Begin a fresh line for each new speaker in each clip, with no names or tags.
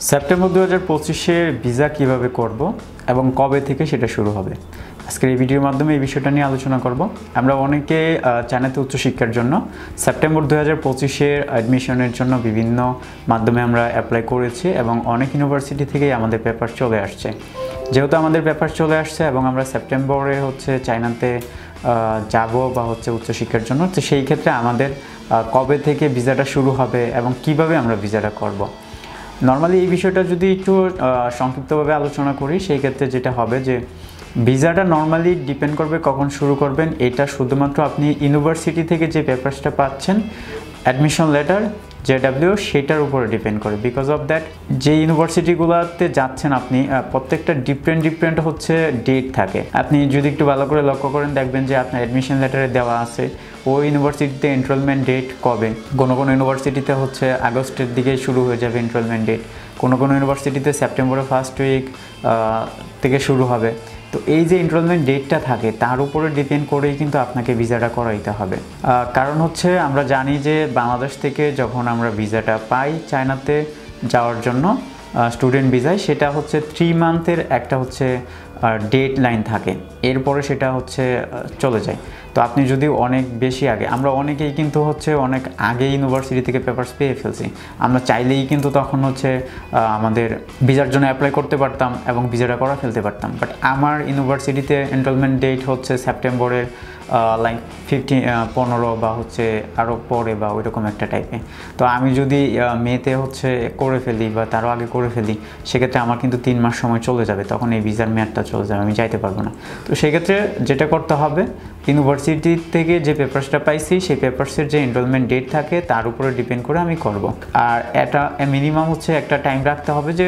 September 2025-এর visa কিভাবে করব এবং কবে থেকে সেটা শুরু হবে। আজকের এই ভিডিওর মাধ্যমে এই বিষয়টা নিয়ে আলোচনা করব। আমরা অনেকে চায়নাতে উচ্চশিক্ষার জন্য সেপ্টেম্বর 2025-এর অ্যাডমিশনের জন্য বিভিন্ন মাধ্যমে আমরা অ্যাপ্লাই করেছি এবং অনেক ইউনিভার্সিটি থেকেই আমাদের পেপার চলে আসছে। যেহেতু আমাদের পেপার চলে আসছে এবং আমরা সেপ্টেম্বরে চায়নাতে যাব বা উচ্চশিক্ষার জন্য, তো সেই ক্ষেত্রে আমাদের কবে থেকে ভিসাটা শুরু হবে এবং কিভাবে আমরা ভিসাটা করব। নর্মালি এই বিষয়টা যদি একটু সংক্ষিপ্তভাবে আলোচনা করি, সেই ক্ষেত্রে যেটা হবে যে ভিসাটা নর্মালি ডিপেন্ড করবে কখন শুরু করবেন। এটা শুধুমাত্র আপনি ইউনিভার্সিটি থেকে যে পেপারসটা পাচ্ছেন, অ্যাডমিশন লেটার JW, সেটার উপরে ডিপেন্ড করে। বিকজ অফ দ্যাট, যে ইউনিভার্সিটিগুলোতে যাচ্ছেন আপনি, প্রত্যেকটা ডিফারেন্ট ডেট থাকে। আপনি যদি একটু ভালো করে লক্ষ্য করেন, দেখবেন যে আপনার অ্যাডমিশন লেটারে দেওয়া আছে ওই ইউনিভার্সিটিতে এনরোলমেন্ট ডেট কবে। কোনো ইউনিভার্সিটিতে আগস্টের দিকে শুরু হয়ে যাবে এনরোলমেন্ট ডেট, কোনো ইউনিভার্সিটিতে সেপ্টেম্বরের ফার্স্ট উইক থেকে শুরু হবে। তো এই যে এনরোলমেন্ট ডেটটা থাকে, তার উপরে ডিপেন্ড করেই কিন্তু আপনাকে ভিসাটা করাইতে হবে। কারণ আমরা জানি যে বাংলাদেশ থেকে যখন আমরা ভিসাটা পাই চায়নাতে যাওয়ার জন্য স্টুডেন্ট ভিসায়, সেটা 3 মান্থের একটা ডেট লাইন থাকে, এরপরে সেটা চলে যায়। তো আপনি যদি অনেক বেশি আগে, আমরা অনেকেই কিন্তু অনেক আগে ইউনিভার্সিটি থেকে পেপারস পেয়ে ফেলছি, আমরা চাইলেই কিন্তু তখন আমাদের ভিসার জন্য অ্যাপ্লাই করতে পারতাম এবং ভিসাটা করা ফেলতে পারতাম। বাট আমার ইউনিভার্সিটিতে এনরোলমেন্ট ডেট সেপ্টেম্বরের লাইক 15 বা আরও পরে বা ওইরকম একটা টাইপে। তো আমি যদি মেতে করে ফেলি বা তারও আগে করে ফেলি, সেক্ষেত্রে আমার কিন্তু 3 মাস সময় চলে যাবে, তখন এই ভিসার মেয়াদটা চলে যাবে, আমি যাইতে পারবো না। তো সেক্ষেত্রে যেটা করতে হবে, ইউনিভার্সিটি থেকে যে পেপারসটা পাইছি সেই পেপারসের যে এনরোলমেন্ট ডেট থাকে তার উপরে ডিপেন্ড করে আমি করব। আর এটা মিনিমাম একটা টাইম রাখতে হবে যে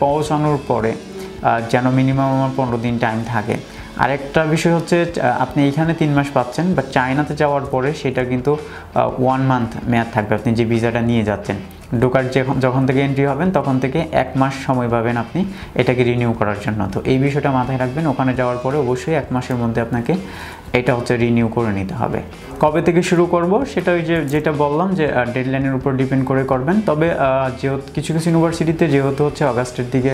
পৌঁছানোর পরে যেন মিনিমাম আমার 15 দিন টাইম থাকে। আরেকটা বিষয় আপনি এইখানে 3 মাস পাচ্ছেন, বাট চায়নাতে যাওয়ার পরে সেটা কিন্তু 1 মান্থ মেয়াদ থাকবে। আপনি যে ভিসাটা নিয়ে যাচ্ছেন, ঢোকার যখন থেকে এন্ট্রি হবেন তখন থেকে 1 মাস সময় পাবেন আপনি এটাকে রিনিউ করার জন্য। তো এই বিষয়টা মাথায় রাখবেন, ওখানে যাওয়ার পরে অবশ্যই 1 মাসের মধ্যে আপনাকে এটা রিনিউ করে নিতে হবে। কবে থেকে শুরু করব সেটা যেটা বললাম যে ডেডলাইনের উপর ডিপেন্ড করে করবেন। তবে যেহেতু কিছু ইউনিভার্সিটিতে যেহেতু আগস্টের দিকে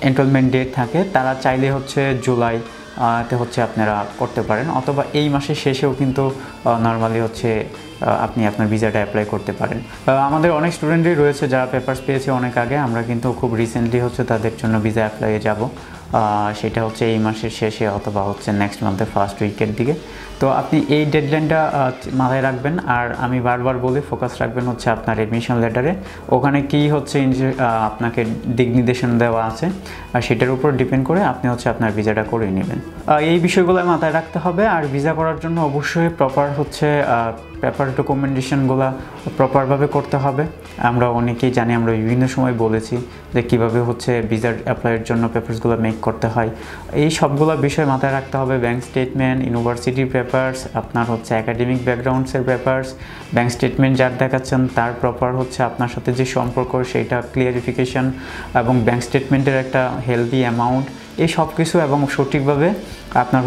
এনরোলমেন্ট ডেট থাকে, তারা চাইলে জুলাইতে আপনারা করতে পারেন, অথবা এই মাসের শেষেও কিন্তু নর্মালি আপনি আপনার ভিসাটা অ্যাপ্লাই করতে পারেন। আমাদের অনেক স্টুডেন্টই রয়েছে যারা পেপারস পেয়েছে অনেক আগে, আমরা কিন্তু খুব রিসেন্টলি তাদের জন্য ভিসা অ্যাপ্লাইয়ে যাব। সেটা এই মাসের শেষে অথবা নেক্সট মান্থের ফার্স্ট উইকের দিকে। তো আপনি এই ডেডলাইনটা মাথায় রাখবেন। আর আমি বারবার বলি, ফোকাস রাখবেন আপনার অ্যাডমিশন লেটারে, ওখানে কী আপনাকে দিক নির্দেশনা দেওয়া আছে, আর সেটার উপর ডিপেন্ড করে আপনি আপনার ভিসাটা করে নেবেন। এই বিষয়গুলো মাথায় রাখতে হবে। আর ভিসা করার জন্য অবশ্যই প্রপার পেপার ডকুমেন্টেশনগুলো প্রপারভাবে করতে হবে। আমরা অনেকেই জানি, আমরা বিভিন্ন সময় বলেছি যে কীভাবে ভিসার অ্যাপ্লাইয়ের জন্য পেপারসগুলো মেক করতে হয়। এই সবগুলো বিষয় মাথায় রাখতে হবে। ব্যাঙ্ক স্টেটমেন্ট, ইউনিভার্সিটির পেপারস, আপনার একাডেমিক ব্যাকগ্রাউন্ডসের পেপারস, ব্যাঙ্ক স্টেটমেন্ট যার দেখাচ্ছেন তার প্রপার আপনার সাথে যে সম্পর্ক সেইটা ক্লিয়ারিফিকেশন, এবং ব্যাঙ্ক স্টেটমেন্টের একটা হেলদি অ্যামাউন্ট, এই সব কিছু, এবং সঠিকভাবে আপনার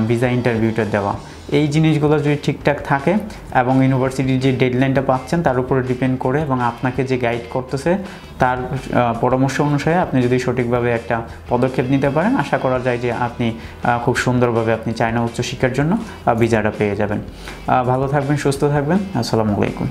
ভিসা ইন্টারভিউটা দেওয়া, এই জিনিসগুলো যদি ঠিকঠাক থাকে এবং ইউনিভার্সিটির যে ডেডলাইনটা পাচ্ছেন তার উপরে ডিপেন্ড করে এবং আপনাকে যে গাইড করতেছে তার পরামর্শ অনুসারে আপনি যদি সঠিকভাবে একটা পদক্ষেপ নিতে পারেন, আশা করা যায় যে আপনি খুব সুন্দরভাবে আপনি চায়না উচ্চশিক্ষার জন্য ভিসাটা পেয়ে যাবেন। ভালো থাকবেন, সুস্থ থাকবেন। আসসালামু আলাইকুম।